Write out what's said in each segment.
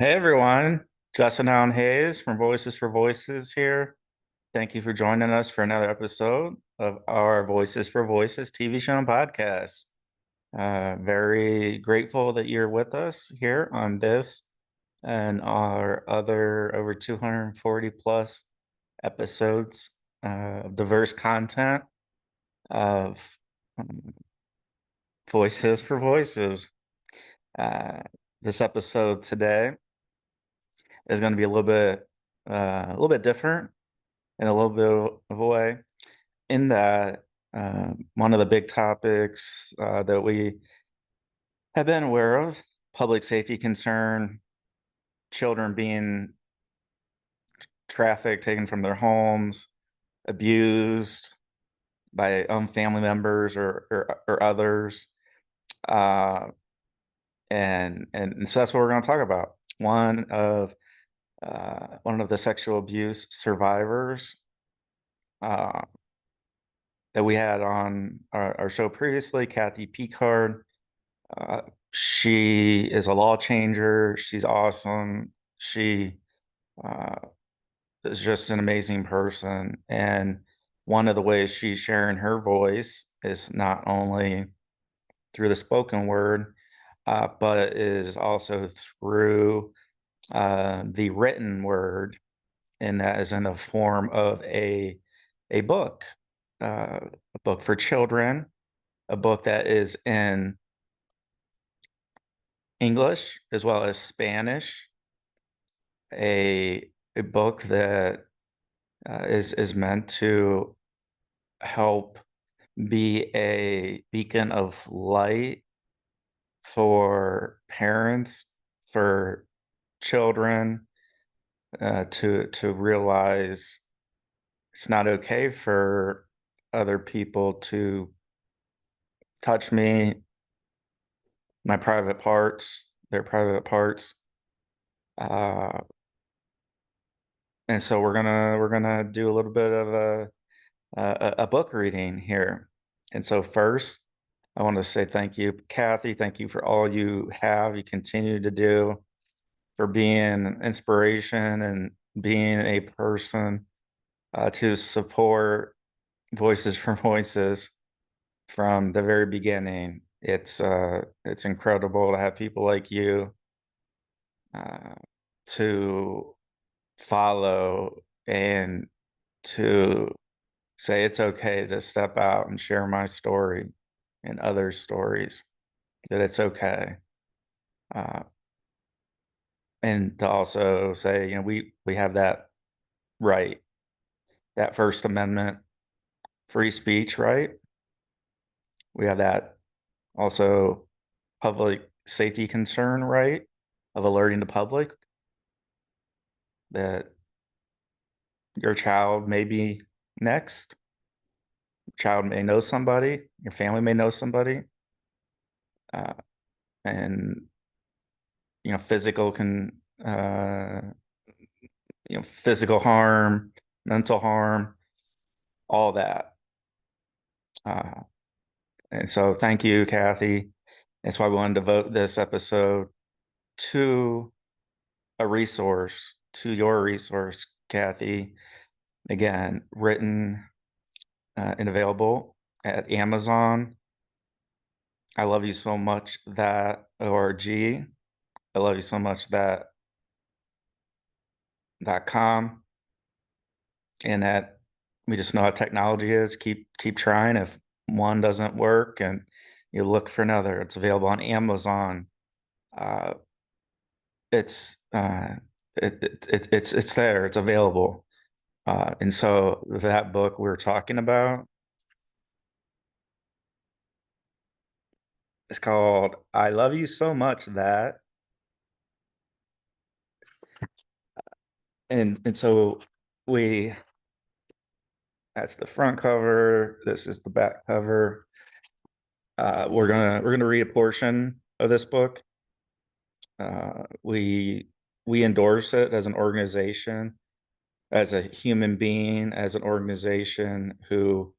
Hey everyone, Justin Allen Hayes from Voices for Voices here. Thank you for joining us for another episode of our Voices for Voices TV show and podcast. Very grateful that you're with us here on this and our other over 240 plus episodes of diverse content of um, Voices for Voices. Uh, this episode today is going to be a little bit different in a little bit of a way. In that, one of the big topics that we have been aware of, public safety concern, children being trafficked, taken from their homes, abused by family members or others, uh, and so that's what we're going to talk about. One of the sexual abuse survivors uh, that we had on our show previously, Kathy Picard. Uh, she is a law changer. She's awesome. She uh, is just an amazing person. And one of the ways she's sharing her voice is not only through the spoken word, but it is also through the written word, and that is in the form of a book, a book for children, a book that is in English as well as Spanish, a book that is meant to help be a beacon of light for parents, for children, to realize it's not okay for other people to touch me, my private parts, their private parts. Uh, and so we're gonna do a little bit of a book reading here. And so first, I want to say thank you, Kathy. Thank you for all you continue to do, for being an inspiration and being a person to support Voices for Voices from the very beginning. It's incredible to have people like you uh, to follow and to say it's okay to step out and share my story and others' stories, that it's okay. Uh, and to also say, we have that right, that First Amendment free speech right. We have that also public safety concern right of alerting the public that your child may be next. Your child may know somebody, your family may know somebody, uh, and physical can physical harm, mental harm, all that. Uh, and so thank you, Kathy. That's why we wanted to devote this episode to a resource, to your resource, Kathy. Again, written and available at Amazon. I love you so much that org. I love you so much that com. And that we just know how technology is. Keep trying. If one doesn't work, and you look for another, it's available on Amazon. Uh, it's it's there. It's available. And so that book we're talking about is called "I Love You So Much That," and so we that's the front cover. This is the back cover. We're gonna read a portion of this book. We endorse it as an organization, as a human being, as an organization who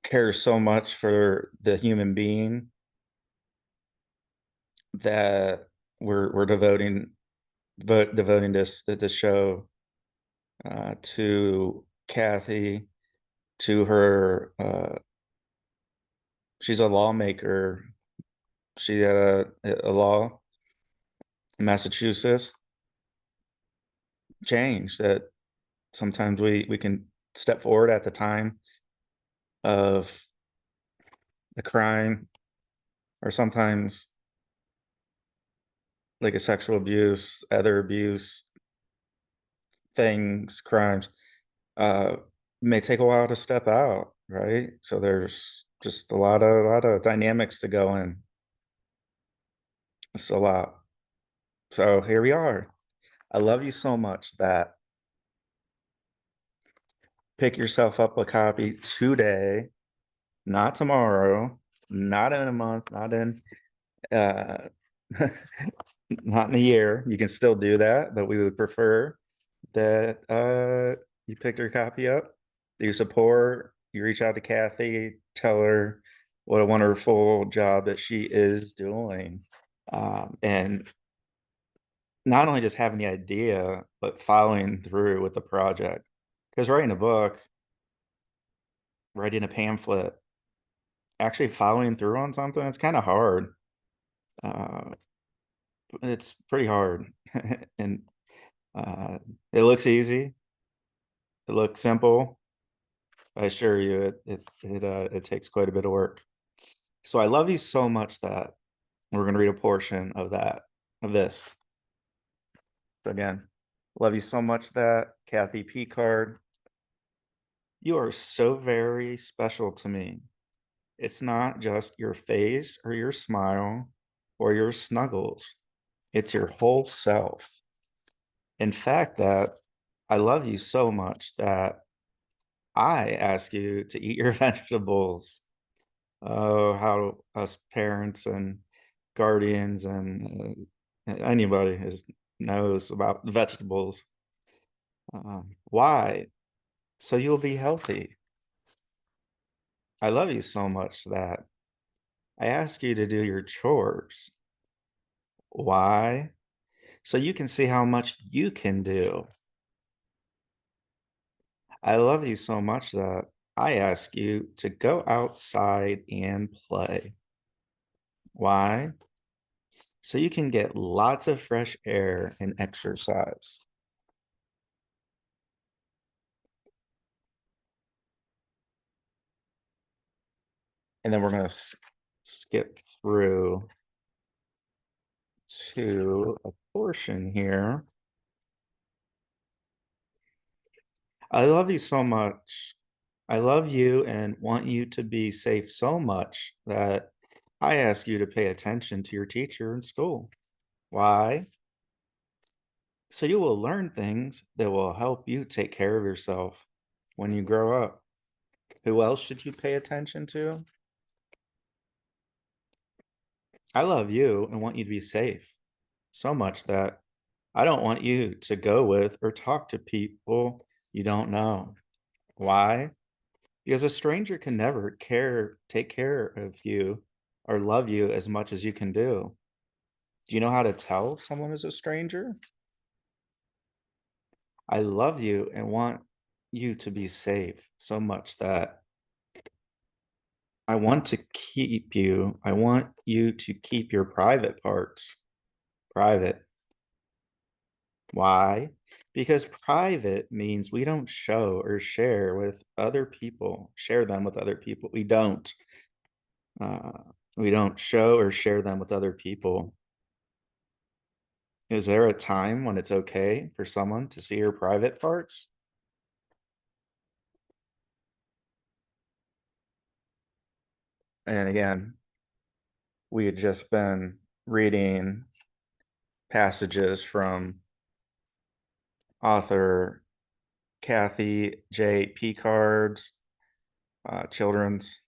cares so much for the human being, that we're devoting this show to Kathy, to her. She's a lawmaker. She had a law in Massachusetts change that sometimes we can step forward at the time of a crime, or sometimes like a sexual abuse, other abuse, things, crimes, uh, may take a while to step out, right? So there's just a lot of dynamics to go in. It's a lot. So here we are. I love you so much that pick yourself up a copy today, not tomorrow, not in a month, not in uh not in a year. You can still do that, but we would prefer that you pick your copy up, that you support, you reach out to Kathy, tell her what a wonderful job that she is doing. And not only just having the idea, but following through with the project. Because writing a book, writing a pamphlet, actually following through on something, it's kind of hard. Uh, it's pretty hard. And uh, it looks easy, it looks simple. I assure you, it takes quite a bit of work. So I love you so much that we're going to read a portion of this. So again, love you so much that Kathy Picard, you are so very special to me. It's not just your face or your smile or your snuggles. It's your whole self. In fact, that I love you so much that I ask you to eat your vegetables. Oh, how us parents and guardians and anybody knows about vegetables. Why? So you'll be healthy. I love you so much that I ask you to do your chores. Why? So you can see how much you can do. I love you so much that I ask you to go outside and play. Why? So you can get lots of fresh air and exercise. And then we're going to skip through to a portion here. I love you so much. I love you and want you to be safe so much that I ask you to pay attention to your teacher in school. Why? So you will learn things that will help you take care of yourself when you grow up. Who else should you pay attention to? I love you and want you to be safe so much that I don't want you to go with or talk to people you don't know. Why? Because a stranger can never take care of you or love you as much as you can do. Do you know how to tell if someone is a stranger? I love you and want you to be safe so much that I want to keep you. I want you to keep your private parts private. Why? Because private means we don't show or share them with other people. Uh, we don't show or share them with other people. Is there a time when it's okay for someone to see your private parts? And again, we had just been reading passages from author Kathy J. Picard's children's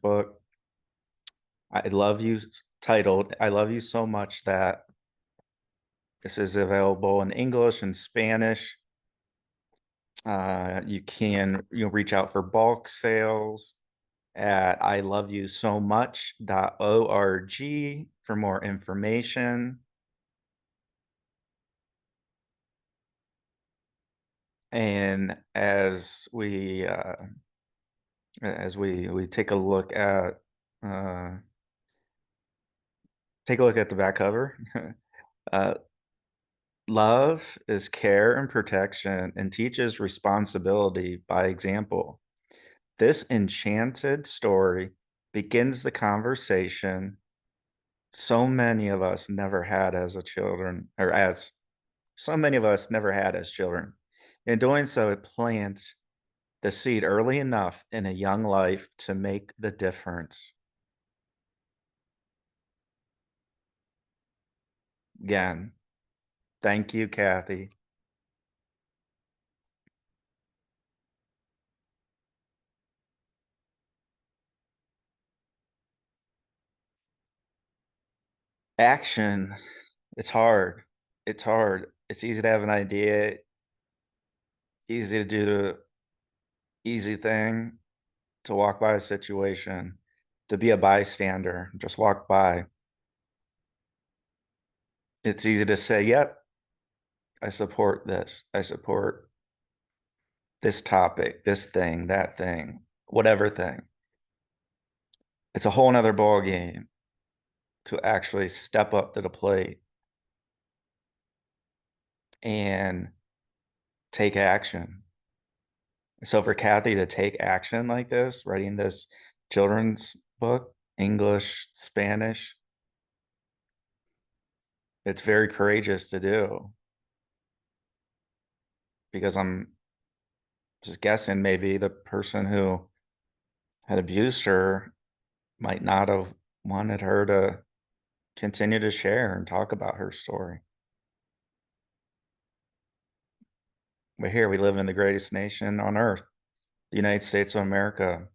book. I love you titled "I Love You So Much That." This is available in English and Spanish. You can reach out for bulk sales at iloveyousomuch.org for more information. And as we uh, take a look at the back cover, uh, love is care and protection and teaches responsibility by example. This enchanted story begins the conversation so many of us never had as a children, or as so many of us never had as children. In doing so, it plants the seed early enough in a young life to make the difference. Again, thank you, Kathy. Action, it's hard. It's hard. It's easy to have an idea, easy to do the easy thing, to walk by a situation, to be a bystander, just walk by. It's easy to say, yep, I support this. I support this topic, this thing, that thing, whatever thing. It's a whole nother ball game to actually step up to the plate and take action. So for Kathy to take action like this, writing this children's book, English, Spanish, it's very courageous to do because I'm just guessing maybe the person who had abused her might not have wanted her to continue to share and talk about her story. But here we live in the greatest nation on earth, the United States of America.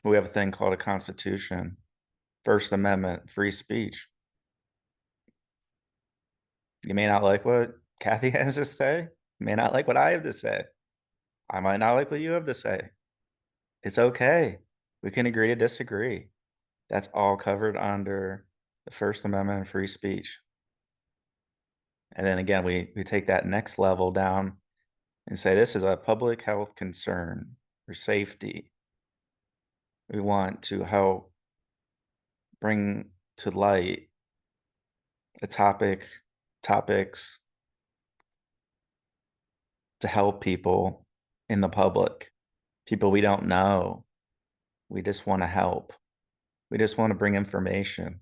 We have a thing called a constitution, First Amendment, free speech. You may not like what Kathy has to say. You may not like what I have to say. I might not like what you have to say. It's okay. We can agree to disagree. That's all covered under the First Amendment and free speech. And then again, we take that next level down and say this is a public health concern for safety. We want to help bring to light a topics to help people in the public, people we don't know. We just want to help. We just want to bring information.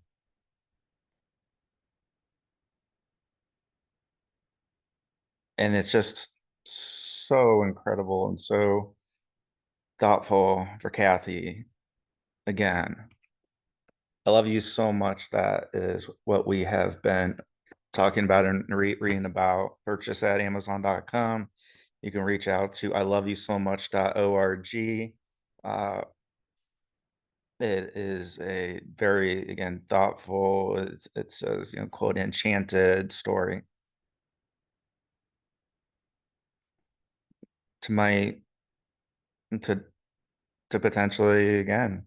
And it's just so incredible and so thoughtful for Kathy. Again, I love you so much. That is what we have been talking about and reading about. Purchase at Amazon.com. You can reach out to I love you so much.org. Uh, it is a very, again, thoughtful, it says, quote, enchanted story to my, to, to potentially, again,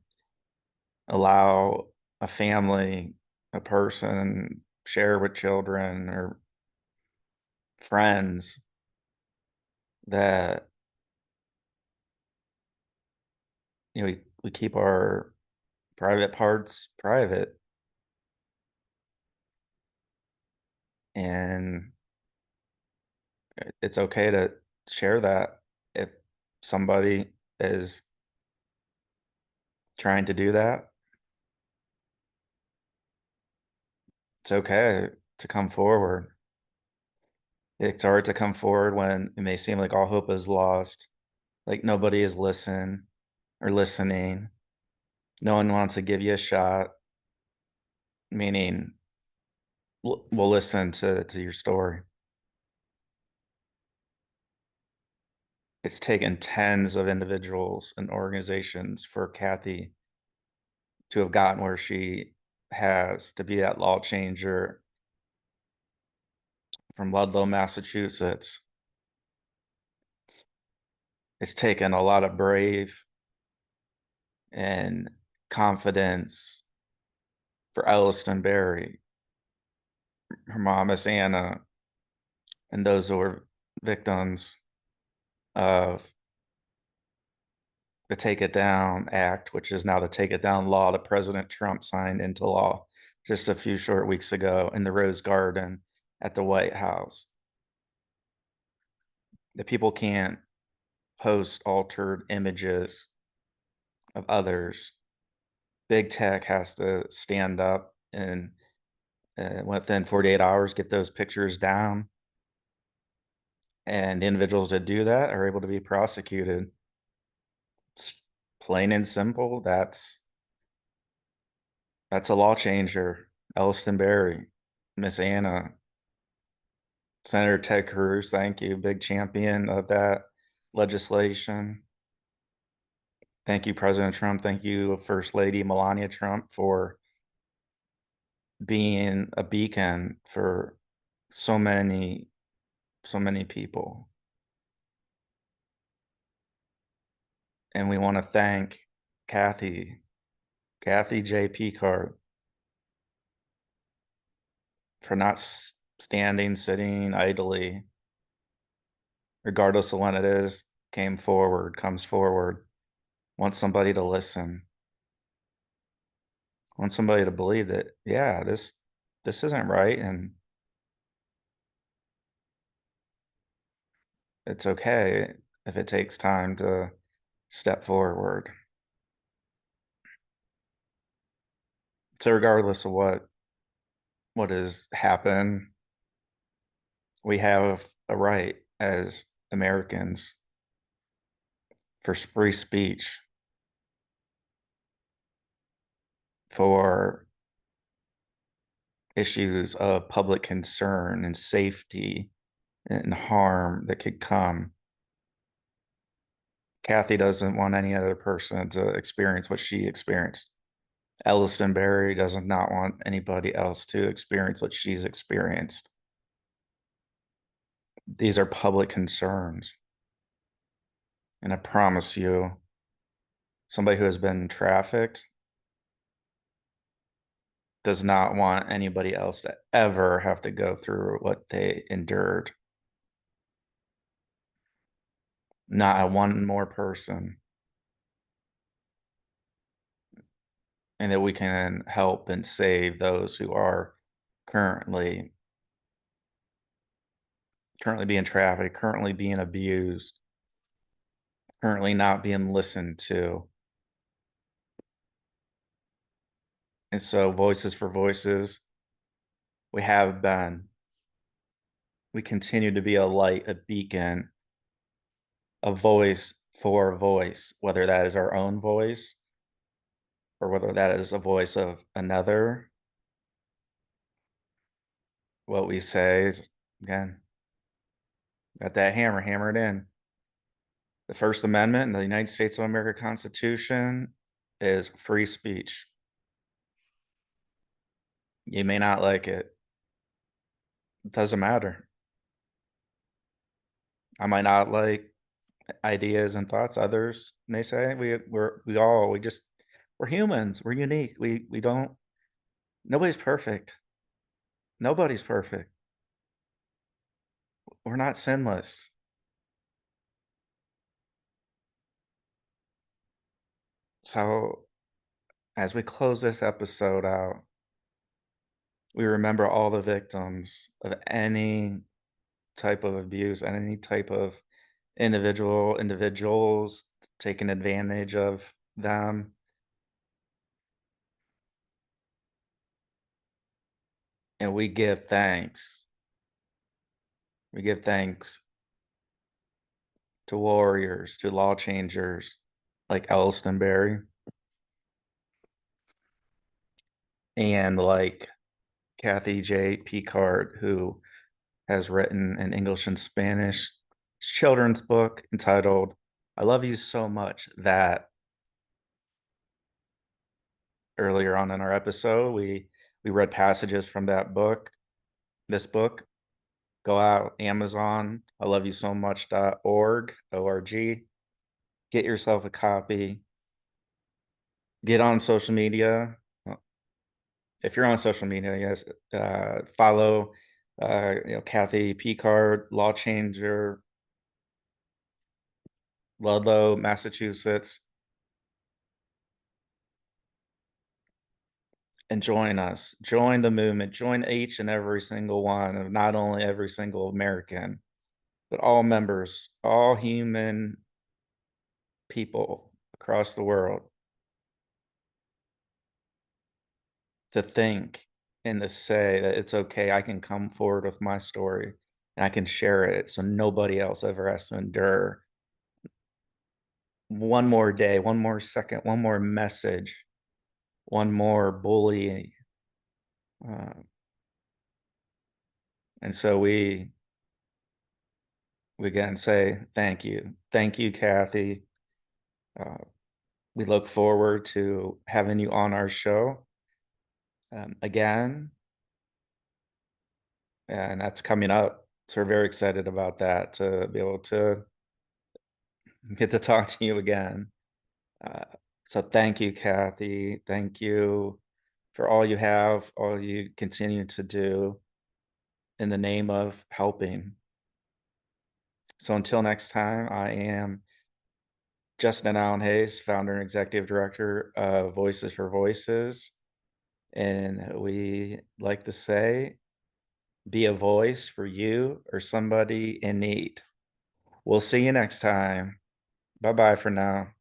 allow a family, a person, share with children or friends that, we keep our private parts private, and it's okay to share that if somebody is trying to do that. It's okay to come forward. It's hard to come forward when it may seem like all hope is lost, like nobody is listening. No one wants to give you a shot, meaning will listen to your story. It's taken tens of individuals and organizations for Kathy to have gotten where she has, to be that law changer from Ludlow, Massachusetts. It's taken a lot of brave and confidence for Elliston Berry, her mom, Miss Anna, and those who were victims. of the Take It Down Act, which is now the Take It Down law that President Trump signed into law just a few short weeks ago in the Rose Garden at the White House. That people can't post altered images of others. Big tech has to stand up and within 48 hours get those pictures down. And the individuals that do that are able to be prosecuted. It's plain and simple. That's a law changer. Elliston Berry, Miss Anna, Senator Ted Cruz, thank you, big champion of that legislation. Thank you, President Trump. Thank you, First Lady Melania Trump, for being a beacon for so many people. And we want to thank Kathy J. Picard for not sitting idly, regardless of when it is, comes forward, wants somebody to listen, wants somebody to believe that, yeah, this isn't right, and it's okay if it takes time to step forward. So regardless of what has happened, we have a right as Americans for free speech, for issues of public concern and safety and harm that could come. Kathy doesn't want any other person to experience what she experienced. Elliston Berry does not want anybody else to experience what she's experienced. These are public concerns. And I promise you, somebody who has been trafficked does not want anybody else to ever have to go through what they endured. Not a one more person. And that we can help and save those who are currently being trafficked, currently being abused, currently not being listened to. And so Voices for Voices, we have been, we continue to be a light, a beacon, a voice for a voice, whether that is our own voice or whether that is a voice of another. What we say is, again, got that hammer it in. The First Amendment in the United States of America Constitution is free speech. You may not like it. It doesn't matter. I might not like ideas and thoughts others may say. We're humans. We're unique. We don't nobody's perfect. Nobody's perfect. We're not sinless. So as we close this episode out, we remember all the victims of any type of abuse and any type of individuals taking advantage of them. And we give thanks. We give thanks to warriors, to law changers like Elliston Berry and like Kathy J. Picard, who has written in English and Spanish children's book entitled I Love You So Much That earlier on in our episode we read passages from that book. This book, go out Amazon, I love you so much.org, org. Get yourself a copy. Get on social media. If you're on social media, yes, follow Kathy Picard, law changer, Ludlow, Massachusetts, and join us. Join the movement. Join each and every single one of not only every single American, but all members, all human people across the world to think and to say that it's okay. I can come forward with my story and I can share it so nobody else ever has to endure one more day, one more second, one more message, one more bully. Uh, and so we again say thank you. Thank you, Kathy. Uh, we look forward to having you on our show again, and that's coming up. So we're very excited about that to be able to get to talk to you again. Uh, so thank you, Kathy. Thank you for all you have, all you continue to do in the name of helping. So until next time, I am Justin Allen Hayes, founder and executive director of Voices for Voices. And we like to say, be a voice for you or somebody in need. We'll see you next time. Bye bye for now.